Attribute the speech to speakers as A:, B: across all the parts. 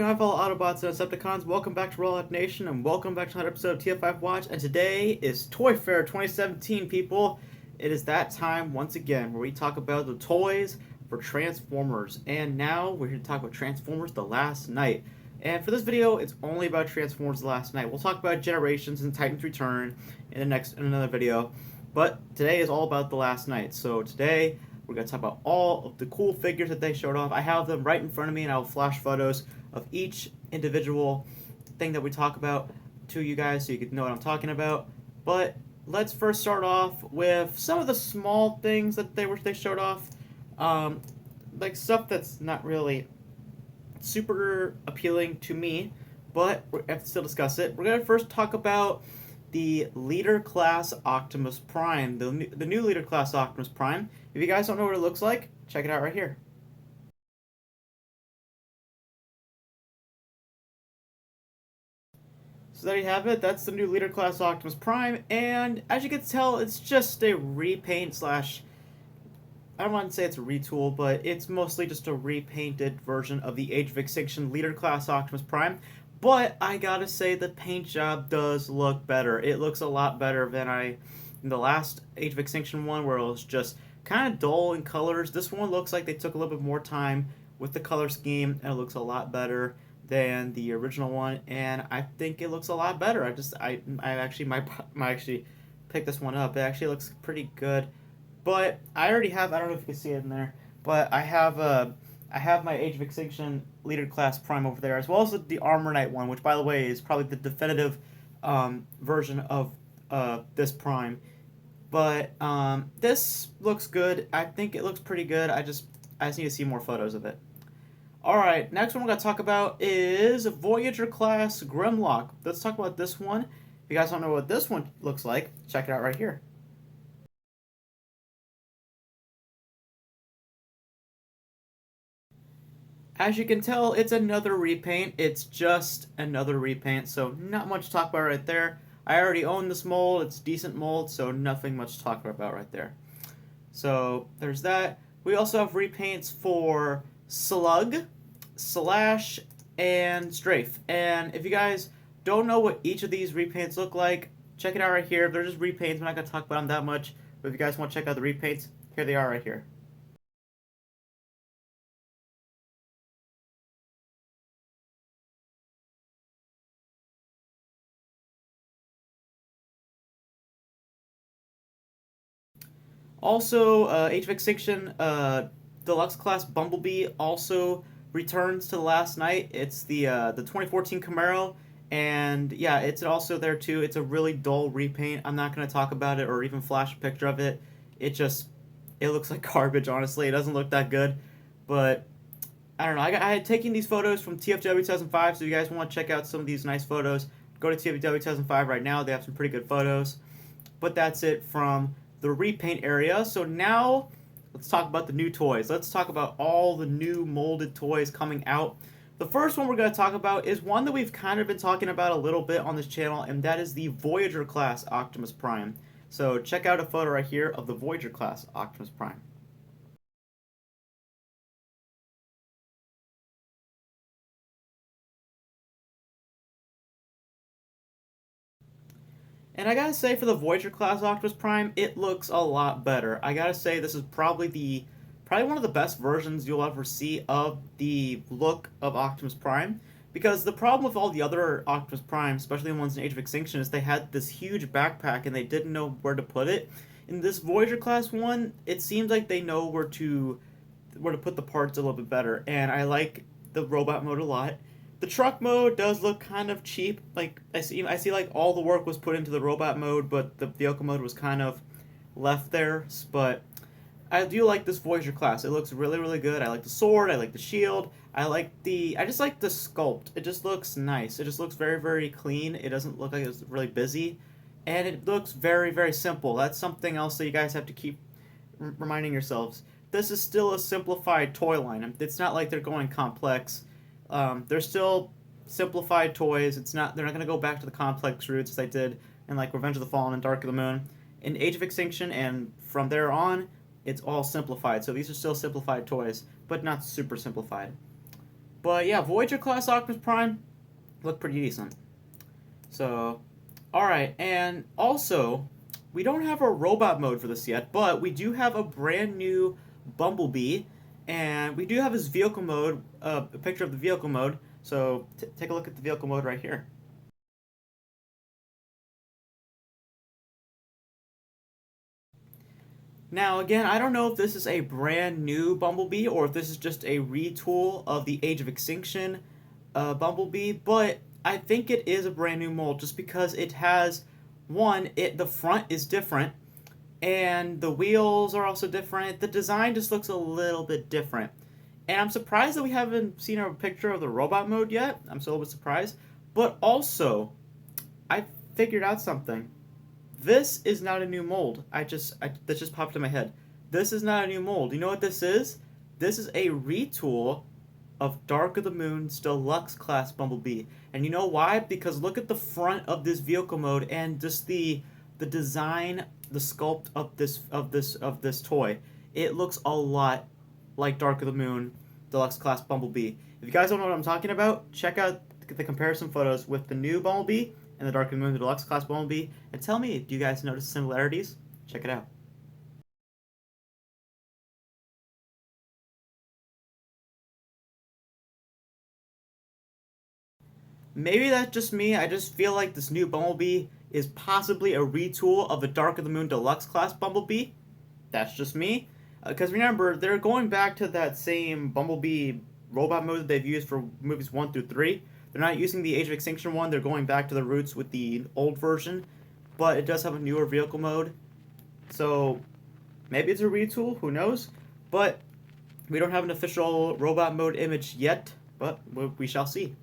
A: my fellow Autobots and Decepticons, welcome back to Rollout Nation, and welcome back to another episode of TF5 Watch, and today is Toy Fair 2017, people. It is that time, once again, where we talk about the toys for Transformers, and now we're here to talk about Transformers The Last Night. And for this video, it's only about Transformers The Last Night. We'll talk about Generations and Titans Return in another video, but today is all about The Last Night. So today, we're going to talk about all of the cool figures that they showed off. I have them right in front of me, and I'll flash photos of each individual thing that we talk about to you guys so you can know what I'm talking about. But let's first start off with some of the small things that they showed off. Like stuff that's not really super appealing to me, but we have to still discuss it. We're going to first talk about the Leader Class Optimus Prime, the new Leader Class Optimus Prime. If you guys don't know what it looks like, check it out right here. So there you have it. That's the new Leader Class Optimus Prime, and as you can tell, it's just a repaint slash... I don't want to say it's a retool, but it's mostly just a repainted version of the Age of Extinction Leader Class Optimus Prime. But I gotta say, the paint job does look better. It looks a lot better than in the last Age of Extinction one, where it was just kind of dull in colors. This one looks like they took a little bit more time with the color scheme, and it looks a lot better than the original one. And I think it looks a lot better. I actually might actually pick this one up. It actually looks pretty good. But I already have, I don't know if you can see it in there, but I have my Age of Extinction Leader Class Prime over there, as well as the Armor Knight one, which, by the way, is probably the definitive version of this Prime. But this looks good. I think it looks pretty good. I just need to see more photos of it. Alright, next one we're going to talk about is Voyager Class Grimlock. Let's talk about this one. If you guys don't know what this one looks like, check it out right here. As you can tell, it's another repaint. It's just another repaint, so not much to talk about right there. I already own this mold. It's decent mold, so nothing much to talk about right there. So there's that. We also have repaints for Slug, Slash, and Strafe. And if you guys don't know what each of these repaints look like, check it out right here. They're just repaints. I'm not going to talk about them that much. But if you guys want to check out the repaints, here they are right here. Also, Age of Extinction Deluxe Class Bumblebee also returns to the Last Night. It's the 2014 Camaro, and yeah, it's also there too. It's a really dull repaint. I'm not going to talk about it or even flash a picture of it. It looks like garbage, honestly. It doesn't look that good, but I don't know. I had taken these photos from TFW 2005, so if you guys want to check out some of these nice photos, go to TFW 2005 right now. They have some pretty good photos. But that's it from the repaint area. So now let's talk about the new toys. Let's talk about all the new molded toys coming out. The first one we're going to talk about is one that we've kind of been talking about a little bit on this channel, and that is the Voyager class Optimus Prime. So check out a photo right here of the Voyager class Optimus Prime. And I gotta say, for the Voyager class Optimus Prime, it looks a lot better. I gotta say, this is probably one of the best versions you'll ever see of the look of Optimus Prime. Because the problem with all the other Optimus Primes, especially the ones in Age of Extinction, is they had this huge backpack and they didn't know where to put it. In this Voyager class one, it seems like they know where to put the parts a little bit better. And I like the robot mode a lot. The truck mode does look kind of cheap. Like I see like all the work was put into the robot mode, but the vehicle mode was kind of left there. But I do like this Voyager class. It looks really, really good. I like the sword. I like the shield. I just like the sculpt. It just looks nice. It just looks very, very clean. It doesn't look like it's really busy, and it looks very, very simple. That's something else that you guys have to keep reminding yourselves. This is still a simplified toy line. It's not like they're going complex. They're still simplified toys. They're not gonna go back to the complex roots as they did in like Revenge of the Fallen and Dark of the Moon. In Age of Extinction and from there on, it's all simplified. So these are still simplified toys, but not super simplified. But yeah, Voyager class Optimus Prime look pretty decent. So, alright, and also, we don't have a robot mode for this yet, but we do have a brand new Bumblebee, and we do have his vehicle mode, a picture of the vehicle mode, so take a look at the vehicle mode right here. Now, again, I don't know if this is a brand new Bumblebee or if this is just a retool of the Age of Extinction Bumblebee, but I think it is a brand new mold just because it has, one, the front is different, and the wheels are also different. The design just looks a little bit different. And I'm surprised that we haven't seen a picture of the robot mode yet. I'm still a bit surprised. But also, I figured out something. This is not a new mold. That just popped in my head. This is not a new mold. You know what this is? This is a retool of Dark of the Moon's Deluxe class Bumblebee. And you know why? Because look at the front of this vehicle mode and just the design, the sculpt of this toy. It looks a lot like Dark of the Moon Deluxe class Bumblebee. If you guys don't know what I'm talking about, check out the comparison photos with the new Bumblebee and the Dark of the Moon Deluxe class Bumblebee, and tell me, do you guys notice similarities? Check it out. Maybe that's just me. I just feel like this new Bumblebee is possibly a retool of the Dark of the Moon Deluxe class Bumblebee. That's just me. Because remember, they're going back to that same Bumblebee robot mode that they've used for movies 1 through 3. They're not using the Age of Extinction one. They're going back to the roots with the old version. But it does have a newer vehicle mode. So maybe it's a retool. Who knows? But we don't have an official robot mode image yet. But we shall see.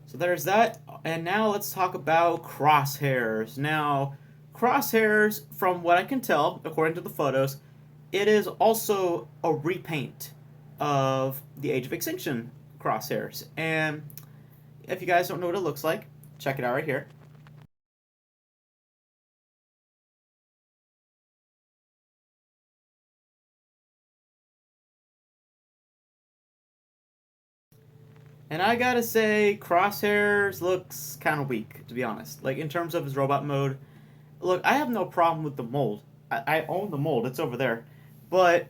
A: So there's that. And now let's talk about Crosshairs. Now, Crosshairs, from what I can tell, according to the photos, it is also a repaint of the Age of Extinction Crosshairs. And if you guys don't know what it looks like, check it out right here. And I gotta say, Crosshairs looks kind of weak, to be honest. Like, in terms of his robot mode, look, I have no problem with the mold. I own the mold, it's over there. But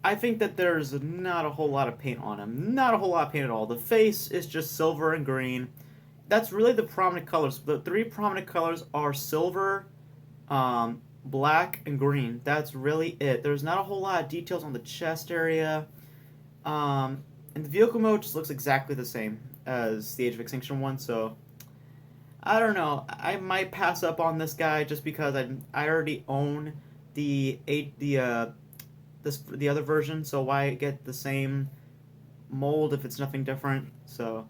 A: I think that there's not a whole lot of paint on him. Not a whole lot of paint at all. The face is just silver and green. That's really the prominent colors. The three prominent colors are silver, black, and green. That's really it. There's not a whole lot of details on the chest area. And the vehicle mode just looks exactly the same as the Age of Extinction one, so I don't know. I might pass up on this guy just because I already own the the other version, so why get the same mold if it's nothing different? So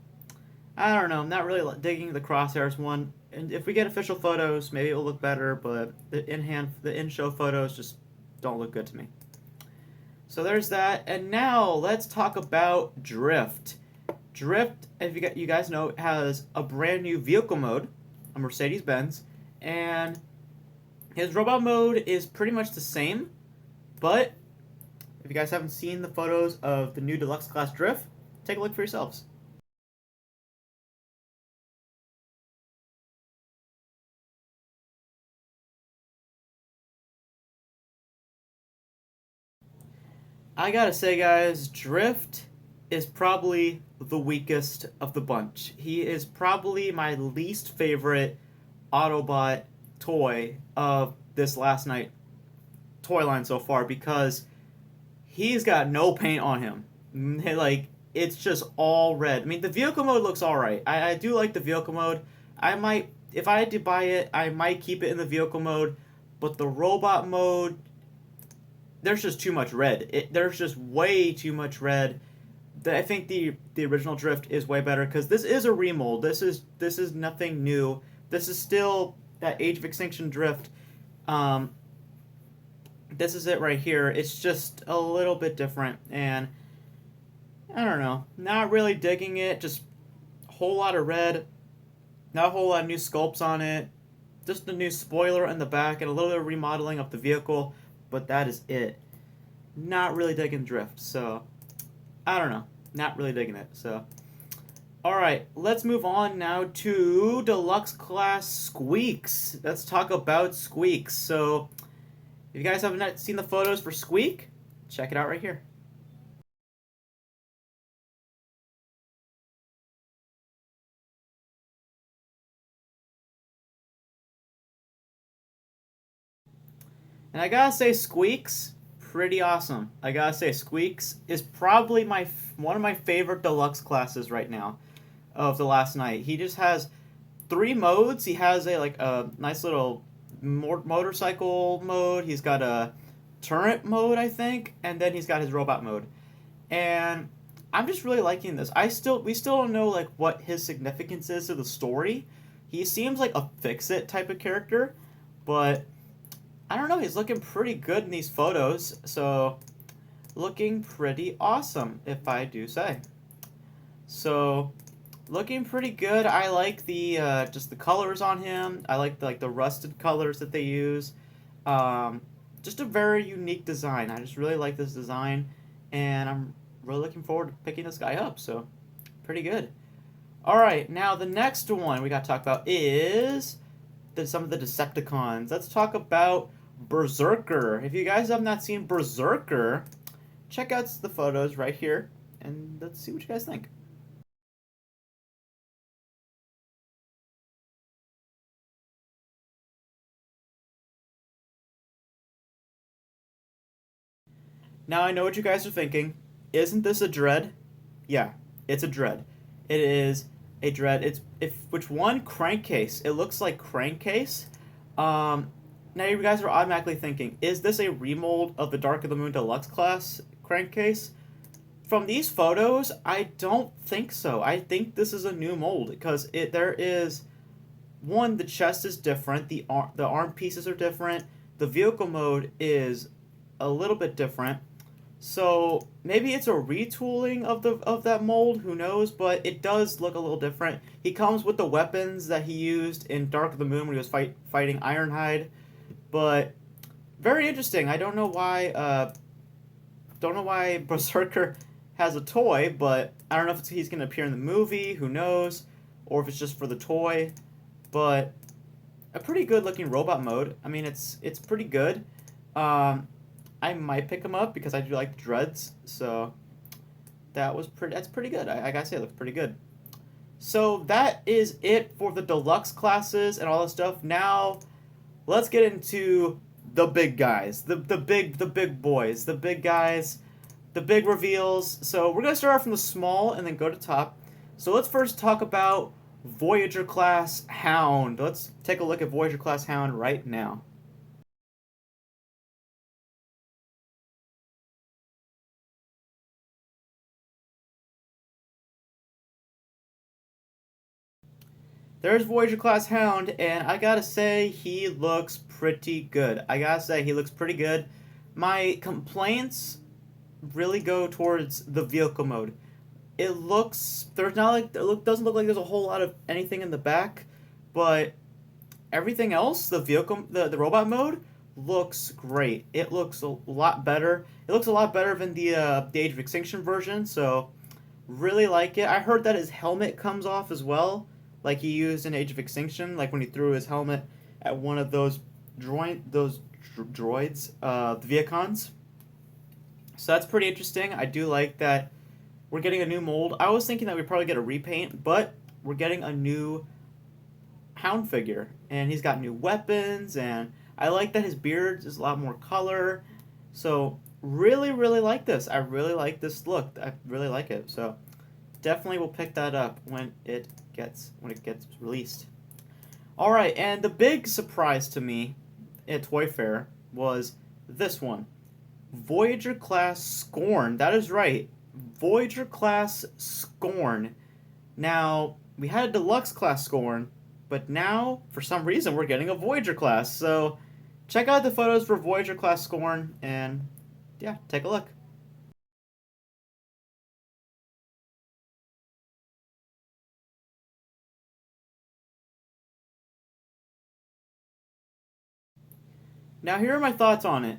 A: I don't know. I'm not really digging the Crosshairs one. And if we get official photos, maybe it'll look better, but the in-show photos just don't look good to me. So there's that. And now let's talk about Drift. Drift, if you guys know, has a brand new vehicle mode, a Mercedes-Benz, and his robot mode is pretty much the same, but if you guys haven't seen the photos of the new Deluxe Class Drift, take a look for yourselves. I gotta say, guys, Drift is probably the weakest of the bunch. He is probably my least favorite Autobot toy of this last night toy line so far because he's got no paint on him. Like, it's just all red. I mean, the vehicle mode looks alright. I do like the vehicle mode. I might, if I had to buy it, I might keep it in the vehicle mode, but the robot mode, there's just too much red. There's just way too much red. I think the original Drift is way better because this is a remold. This is nothing new. This is still that Age of Extinction Drift. This is it right here. It's just a little bit different, and I don't know. Not really digging it. Just a whole lot of red. Not a whole lot of new sculpts on it. Just a new spoiler in the back and a little bit of remodeling of the vehicle, but that is it. Not really digging Drift, so I don't know. Not really digging it, so Alright, let's move on now to Deluxe Class Squeaks. Let's talk about Squeaks. So, if you guys haven't seen the photos for Squeak, check it out right here. And I gotta say, Squeaks, pretty awesome. I gotta say, Squeaks is probably one of my favorite Deluxe classes right now of the last night. He just has three modes. He has a nice little motorcycle mode. He's got a turret mode, I think, and then he's got his robot mode. And I'm just really liking this. We still don't know like what his significance is to the story. He seems like a fix-it type of character, but I don't know. He's looking pretty good in these photos, so looking pretty awesome, if I do say. So looking pretty good. I like the just the colors on him. I like the rusted colors that they use. Just a very unique design. I just really like this design, and I'm really looking forward to picking this guy up. So pretty good. All right, now the next one we got to talk about is some of the Decepticons. Let's talk about Berserker. If you guys have not seen Berserker, check out the photos right here, and let's see what you guys think. Now I know what you guys are thinking. Isn't this a dread? Yeah, it's a dread. It is a dread. It's if which one? Crankcase. It looks like Crankcase. Um, Now you guys are automatically thinking, is this a remold of the Dark of the Moon Deluxe class Crankcase? From these photos, I don't think so. I think this is a new mold because there is one, the chest is different, the arm pieces are different, the vehicle mode is a little bit different. So maybe it's a retooling of that mold, who knows, but it does look a little different. He comes with the weapons that he used in Dark of the Moon when he was fighting Ironhide, but very interesting. I don't know why Berserker has a toy, but I don't know if he's going to appear in the movie, who knows, or if it's just for the toy, but a pretty good looking robot mode. I mean, it's pretty good. Um, I might pick him up because I do like the dreads. So that's pretty good. I gotta say, it looks pretty good. So that is it for the deluxe classes and all this stuff. Now let's get into the big guys, the big boys, the big guys, the big reveals. So we're gonna start off from the small and then go to top. So let's first talk about Voyager class Hound. Let's take a look at Voyager class Hound right now. There's Voyager class Hound, and I gotta say, he looks pretty good. I gotta say, he looks pretty good. My complaints really go towards the vehicle mode. It looks there's not like doesn't look like there's a whole lot of anything in the back, but everything else, the robot mode looks great. It looks a lot better. It looks a lot better than the Age of Extinction version. So really like it. I heard that his helmet comes off as well, like he used in Age of Extinction, like when he threw his helmet at one of those droids, the Viacons. So that's pretty interesting. I do like that we're getting a new mold. I was thinking that we'd probably get a repaint, but we're getting a new Hound figure, and he's got new weapons, and I like that his beard is a lot more color. So really like this. I really like this look. I really like it. So definitely will pick that up when it gets released. All right, and the big surprise to me at Toy Fair was this one. Voyager class Scorn. That is right. Voyager class Scorn. Now, we had a deluxe class Scorn, but now, for some reason, we're getting a Voyager class. So, check out the photos for Voyager class Scorn, and yeah, take a look. Now, here are my thoughts on it.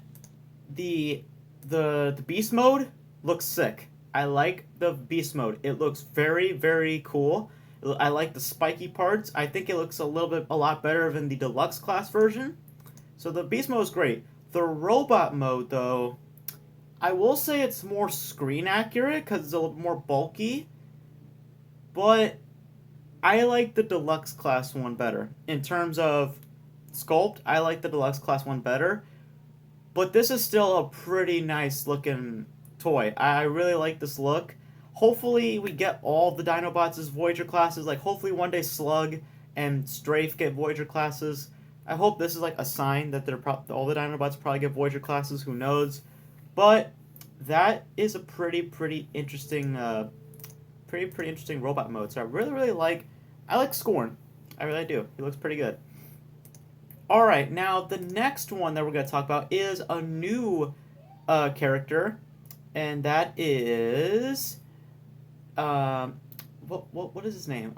A: The the beast mode looks sick. I like the beast mode. It looks very, very cool. I like the spiky parts. I think it looks a lot better than the deluxe class version. So the beast mode is great. The robot mode, though, I will say it's more screen accurate because it's a little more bulky. But I like the deluxe class one better. In terms of sculpt, I like the deluxe class one better. But this is still a pretty nice looking toy. I really like this look. Hopefully we get all the Dinobots as Voyager classes. Like hopefully one day Slug and Strafe get Voyager classes. I hope this is like a sign that all the Dinobots probably get Voyager classes. Who knows? But that is a pretty interesting, pretty interesting robot mode. So I really like. I like Scorn. I really do. He looks pretty good. All right, now the next one that we're going to talk about is a new character, and that is what is his name?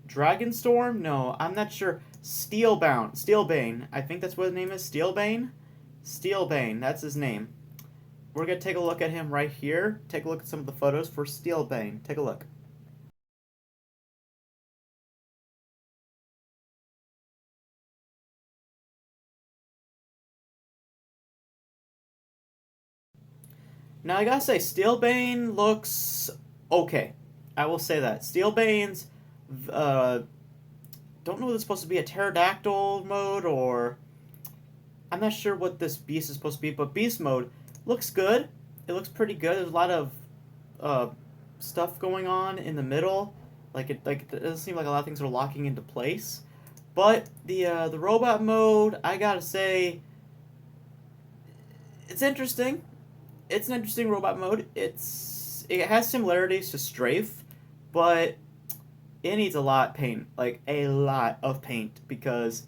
A: Dragonstorm? No, I'm not sure. Steelbane. I think that's what his name is. Steelbane. Steelbane. That's his name. We're going to take a look at him right here. Take a look at some of the photos for Steelbane. Take a look. Now I gotta say, Steelbane looks okay. I will say that. Steelbane's, don't know if it's supposed to be a pterodactyl mode or I'm not sure what this beast is supposed to be, but beast mode looks good. It looks pretty good. There's a lot of uh, stuff going on in the middle. It doesn't seem like a lot of things are locking into place. But the robot mode, I gotta say, it's interesting. It's an interesting robot mode. It has similarities to Strafe, but it needs a lot of paint, like a lot of paint, because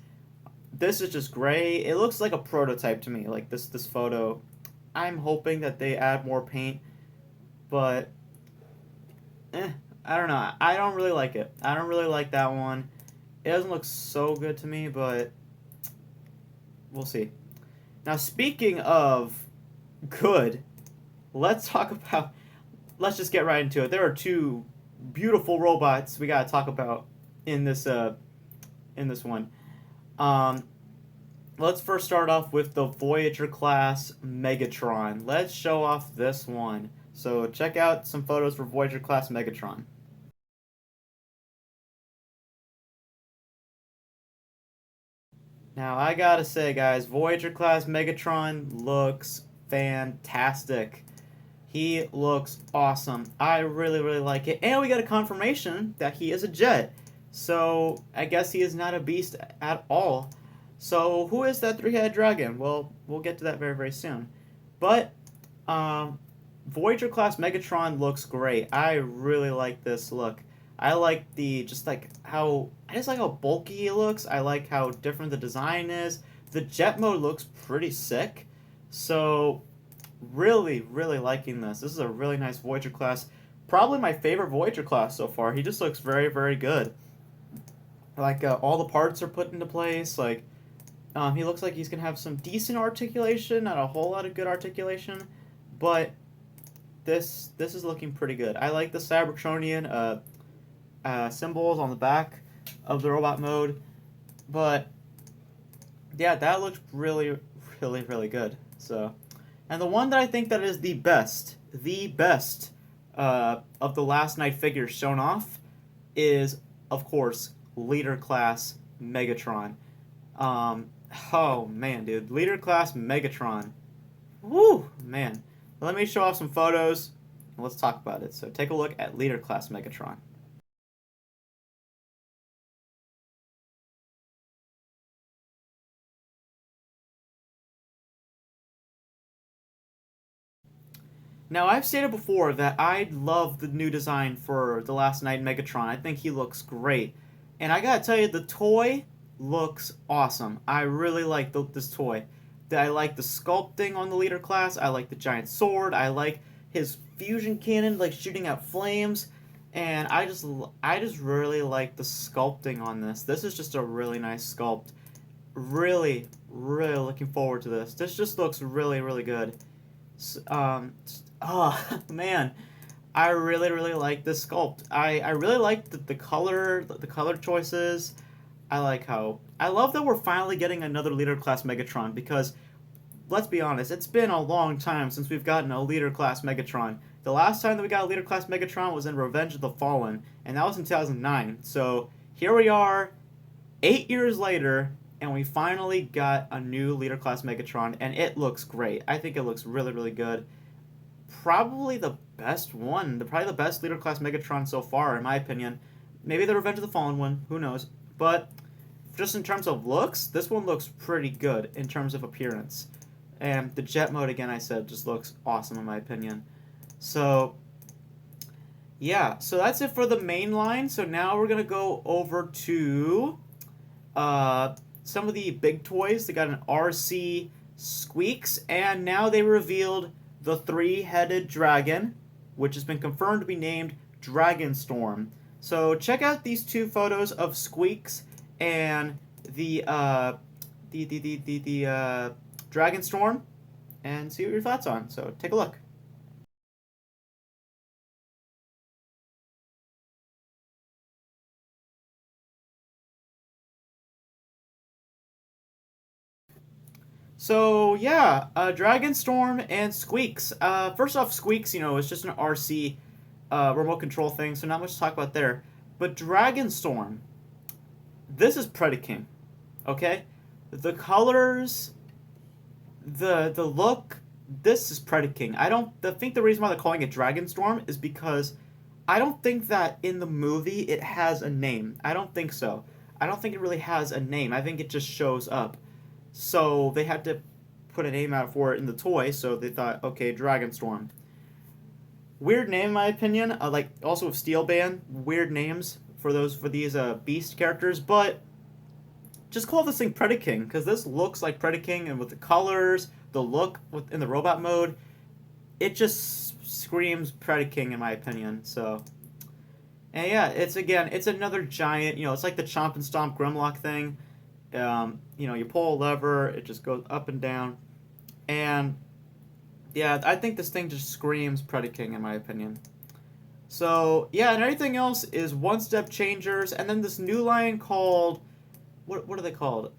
A: this is just gray. It looks like a prototype to me, like this photo. I'm hoping that they add more paint, but I don't know. I don't really like it. I don't really like that one. It doesn't look so good to me, but we'll see. Now, speaking of good, let's talk about. Let's just get right into it. There are two beautiful robots we gotta talk about in this one. Um, let's first start off with the Voyager class Megatron. Let's show off this one. So check out some photos for Voyager class Megatron. Now I gotta say, guys, Voyager class Megatron looks fantastic. He looks awesome. I really like it. And we got a confirmation that he is a jet. So I guess he is not a beast at all. So who is that three-headed dragon? Well, we'll get to that very soon. But Voyager class Megatron looks great. I really like this look. I like I just like how bulky he looks. I like how different the design is. The jet mode looks pretty sick. So really liking this. This is a really nice Voyager class. Probably my favorite Voyager class so far. He just looks very good. Like all the parts are put into place. Like he looks like he's gonna have some decent articulation, not a whole lot of good articulation, but this is looking pretty good. I like the Cybertronian symbols on the back of the robot mode, but yeah, that looks really good. So, and the one that I think that is the best of the last night figures shown off is, of course, Leader Class Megatron. Oh man, dude, Leader Class Megatron. Woo, man. Let me show off some photos and let's talk about it. So take a look at Leader Class Megatron. Now, I've stated before that I love the new design for the Last Night Megatron. I think he looks great. And I gotta tell you, the toy looks awesome. I really like this toy. I like the sculpting on the leader class. I like the giant sword. I like his fusion cannon, like shooting out flames. And I just really like the sculpting on this. This is just a really nice sculpt. Really looking forward to this. This just looks really good. Oh, man. I really, really like this sculpt. I really like the color choices. I like how I love that we're finally getting another leader class Megatron because let's be honest, it's been a long time since we've gotten a leader class Megatron. The last time that we got a leader class Megatron was in Revenge of the Fallen, and that was in 2009. So here we are, 8 years later, and we finally got a new leader class Megatron, and it looks great. I think it looks really, really good. Probably the best one, probably the best leader class Megatron so far, in my opinion. Maybe the Revenge of the Fallen one, who knows? But just in terms of looks, this one looks pretty good in terms of appearance. And the jet mode, again, I said, just looks awesome in my opinion. So, yeah, so that's it for the main line. So now we're going to go over to some of the big toys. They got an RC Squeaks, and now they revealed the three-headed dragon, which has been confirmed to be named Dragonstorm. So check out these two photos of Squeaks and the Dragonstorm, and see what your thoughts on. So take a look. So yeah, Dragonstorm and Squeaks. First off, Squeaks, it's just an RC remote control thing, so not much to talk about there. But Dragonstorm, this is Predaking, okay? The colors, the look, this is Predaking. I think the reason why they're calling it Dragonstorm is because I don't think that in the movie it has a name. I don't think so. I don't think it really has a name. I think it just shows up. So they had to put a name out for it in the toy, so they thought, okay, Dragonstorm. Weird name, in my opinion. Like also with Steel Band, weird names for these Beast characters, but just call this thing Predaking because this looks like Predaking, and with the colors, the look in the robot mode, it just screams Predaking in my opinion. So, and yeah, it's another giant. It's like the Chomp and Stomp Grimlock thing. You pull a lever, it just goes up and down, and yeah, I think this thing just screams Predaking in my opinion. So yeah, and everything else is one-step changers, and then this new line called what are they called?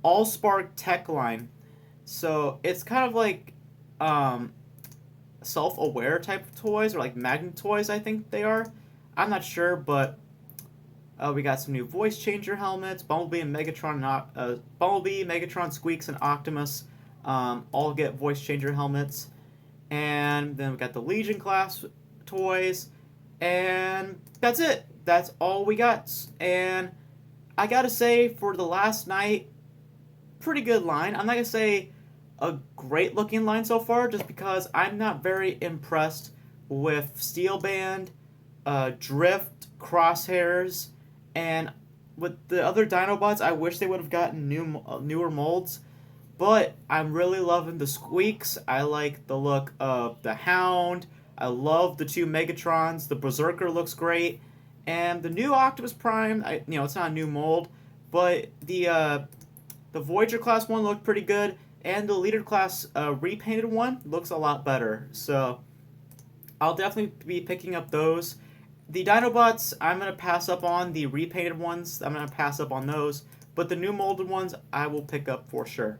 A: Allspark Tech line. So it's kind of like self-aware type of toys, or like magnet toys, I think they are. I'm not sure, but we got some new voice changer helmets. Bumblebee, Megatron, Squeaks, and Optimus all get voice changer helmets. And then we got the Legion class toys. And that's it. That's all we got. And I gotta say, for the last night, pretty good line. I'm not gonna say a great looking line so far, just because I'm not very impressed with Steel Band, Drift, Crosshairs, and with the other Dinobots. I wish they would have gotten newer molds, but I'm really loving the Squeaks. I like the look of the Hound. I love the two Megatrons. The Berserker looks great, and the new Optimus Prime. It's not a new mold, but the Voyager class one looked pretty good, and the Leader class repainted one looks a lot better. So I'll definitely be picking up those. The Dinobots, I'm going to pass up on. The repainted ones, I'm going to pass up on those. But the new molded ones, I will pick up for sure.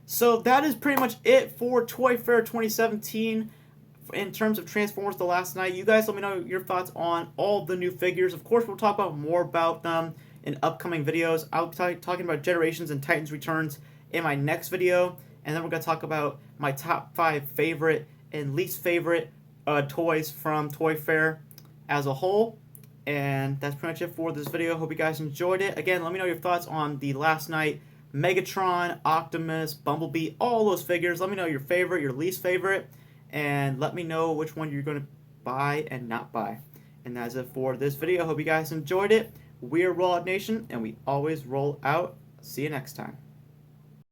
A: So that is pretty much it for Toy Fair 2017 in terms of Transformers The Last Night. You guys let me know your thoughts on all the new figures. Of course, we'll talk about more about them in upcoming videos. I'll be talking about Generations and Titans Returns in my next video. And then we're going to talk about my top 5 favorite and least favorite toys from Toy Fair as a whole. And that's pretty much it for this video. Hope you guys enjoyed it. Again, let me know your thoughts on the Last Night Megatron, Optimus, Bumblebee, all those figures. Let me know your favorite, your least favorite, and let me know which one you're going to buy and not buy. And that's it for this video. Hope you guys enjoyed it. We're Rollout Nation, and we always roll out. See you next time.